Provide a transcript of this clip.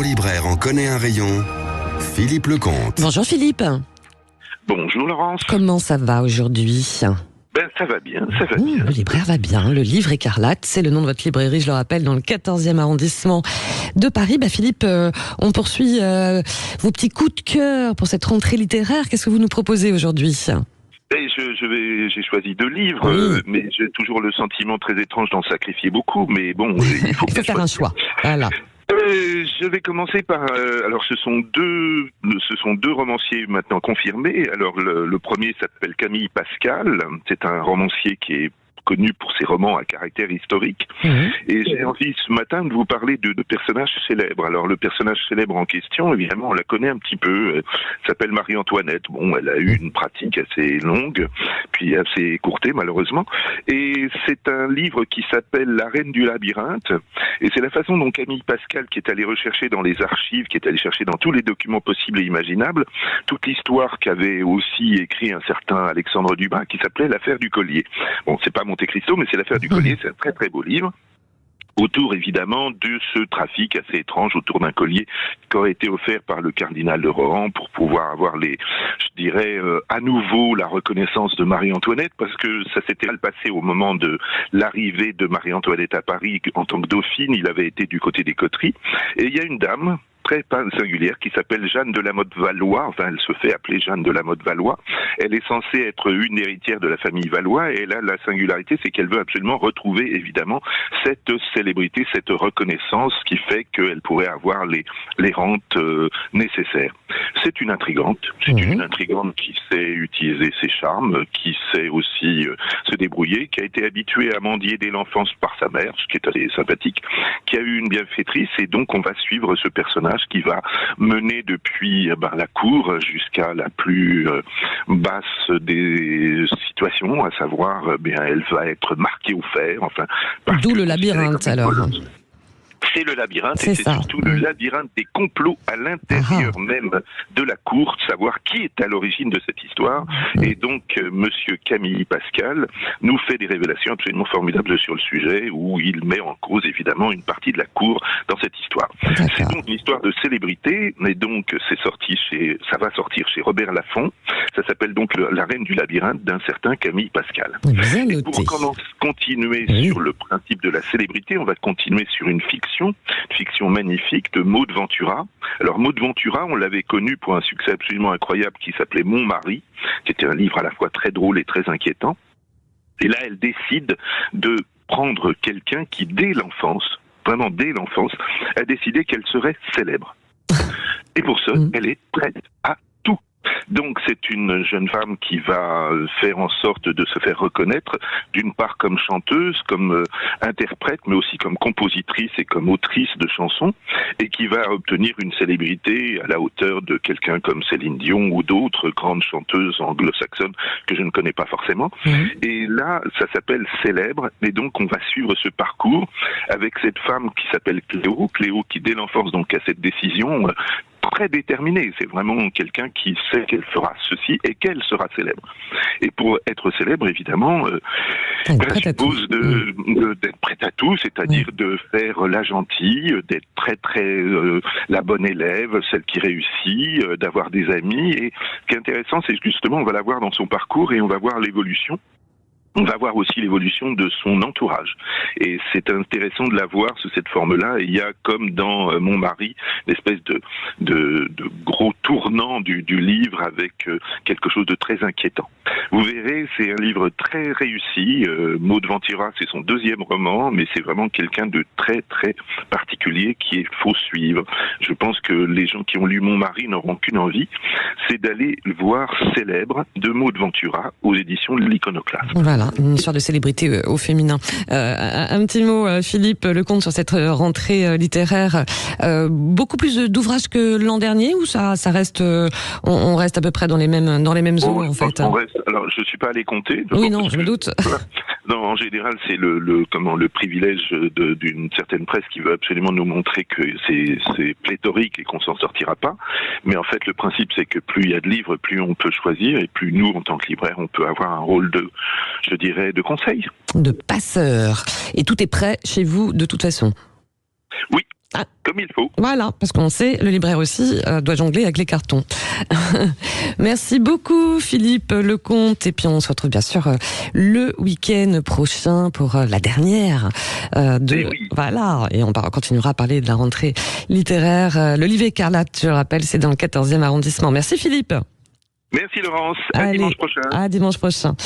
libraire en connaît un rayon. Philippe Lecomte. Bonjour Philippe. Bonjour Laurence. Comment ça va aujourd'hui ? Ça va bien, ça va bien. Le libraire va bien. Le Livre Écarlate, c'est le nom de votre librairie, je le rappelle, dans le 14e arrondissement de Paris. Philippe, on poursuit vos petits coups de cœur pour cette rentrée littéraire. Qu'est-ce que vous nous proposez aujourd'hui ? J'ai choisi 2 livres, mais j'ai toujours le sentiment très étrange d'en sacrifier beaucoup. Mais bon, il faut faire un choix. Voilà. Je vais commencer par. Alors, ce sont deux romanciers maintenant confirmés. Alors, le premier s'appelle Camille Pascal. C'est un romancier qui est connu pour ses romans à caractère historique. Et j'ai envie ce matin de vous parler de personnages célèbres. Alors le personnage célèbre en question, évidemment, on la connaît un petit peu, elle s'appelle Marie-Antoinette. Bon, elle a eu une pratique assez longue, puis assez écourtée malheureusement. Et c'est un livre qui s'appelle La Reine du Labyrinthe. Et c'est la façon dont Camille Pascal, qui est allé rechercher dans les archives, qui est allé chercher dans tous les documents possibles et imaginables, toute l'histoire qu'avait aussi écrit un certain Alexandre Dumas, qui s'appelait L'Affaire du Collier. Bon, c'est pas Monte Cristo, mais c'est L'Affaire du Collier, c'est un très très beau livre. Autour, évidemment, de ce trafic assez étrange autour d'un collier qui aurait été offert par le cardinal de Rohan pour pouvoir avoir à nouveau la reconnaissance de Marie-Antoinette, parce que ça s'était mal passé au moment de l'arrivée de Marie-Antoinette à Paris en tant que dauphine. Il avait été du côté des coteries. Et il y a une dame très singulière qui s'appelle Jeanne de la Motte-Valois. Enfin, elle se fait appeler Jeanne de la Motte-Valois. Elle est censée être une héritière de la famille Valois, et là, la singularité, c'est qu'elle veut absolument retrouver, évidemment, cette célébrité, cette reconnaissance qui fait qu'elle pourrait avoir les rentes nécessaires. C'est une intrigante. Une intrigante qui sait utiliser ses charmes, qui sait aussi se débrouiller, qui a été habituée à mendier dès l'enfance par sa mère, ce qui est assez sympathique, qui a eu une bienfaitrice, et donc on va suivre ce personnage qui va mener depuis la cour jusqu'à la plus basse des situations, à savoir, elle va être marquée au fer. Enfin, d'où le labyrinthe, alors. C'est le labyrinthe, et c'est surtout le labyrinthe des complots à l'intérieur même de la cour, de savoir qui est à l'origine de cette histoire. Et donc, monsieur Camille Pascal nous fait des révélations absolument formidables sur le sujet, où il met en cause, évidemment, une partie de la cour dans cette histoire. C'est donc une histoire de célébrité, et donc ça va sortir chez Robert Laffont. Ça s'appelle donc La Reine du Labyrinthe d'un certain Camille Pascal. Et pour continuer sur le principe de la célébrité, on va continuer sur une fiction magnifique de Maud Ventura. Alors Maud Ventura, on l'avait connue pour un succès absolument incroyable qui s'appelait Mon mari. C'était un livre à la fois très drôle et très inquiétant. Et là, elle décide de prendre quelqu'un qui, dès l'enfance, a décidé qu'elle serait célèbre. Et pour ça, elle est prête à tout. Donc c'est une jeune femme qui va faire en sorte de se faire reconnaître, d'une part comme chanteuse, comme interprète, mais aussi comme compositrice et comme autrice de chansons, et qui va obtenir une célébrité à la hauteur de quelqu'un comme Céline Dion ou d'autres grandes chanteuses anglo-saxonnes que je ne connais pas forcément. Et là, ça s'appelle Célèbre, et donc on va suivre ce parcours avec cette femme qui s'appelle Cléo qui dès l'enfance donc a cette décision très déterminée. C'est vraiment quelqu'un qui sait qu'elle fera ceci et qu'elle sera célèbre. Et pour être célèbre, évidemment, ça suppose d'être prête à tout, c'est-à-dire de faire la gentille, d'être très la bonne élève, celle qui réussit, d'avoir des amis. Et ce qui est intéressant, c'est justement, on va la voir dans son parcours et on va voir l'évolution. On va voir aussi l'évolution de son entourage. Et c'est intéressant de la voir sous cette forme-là. Il y a, comme dans Mon mari, une espèce de gros tournant du livre avec quelque chose de très inquiétant. Vous verrez, c'est un livre très réussi. Maud Ventura, c'est son 2e roman, mais c'est vraiment quelqu'un de très très particulier qu'il faut suivre. Je pense que les gens qui ont lu Mon mari n'auront qu'une envie, c'est d'aller voir Célèbre de Maud Ventura aux éditions de l'Iconoclaste. Voilà, une histoire de célébrité au féminin. Un petit mot, Philippe Lecomte, sur cette rentrée littéraire. Beaucoup plus d'ouvrages que l'an dernier, ou ça reste, on reste à peu près dans les mêmes eaux, en fait. Alors, je suis pas allé compter. Oui, non, je me doute. Non, en général, c'est le privilège d'une certaine presse qui veut absolument nous montrer que c'est pléthorique et qu'on s'en sortira pas. Mais en fait, le principe, c'est que plus il y a de livres, plus on peut choisir, et plus nous, en tant que libraire, on peut avoir un rôle de conseil. De passeur. Et tout est prêt chez vous, de toute façon. Oui. Comme comme il faut. Voilà, parce qu'on sait, le libraire aussi doit jongler avec les cartons. Merci beaucoup Philippe Lecomte, et puis on se retrouve bien sûr le week-end prochain pour la dernière Voilà, et on continuera à parler de la rentrée littéraire. Le livre écarlate, je le rappelle, c'est dans le 14e arrondissement. Merci Philippe. Merci Laurence, à dimanche prochain. À dimanche prochain.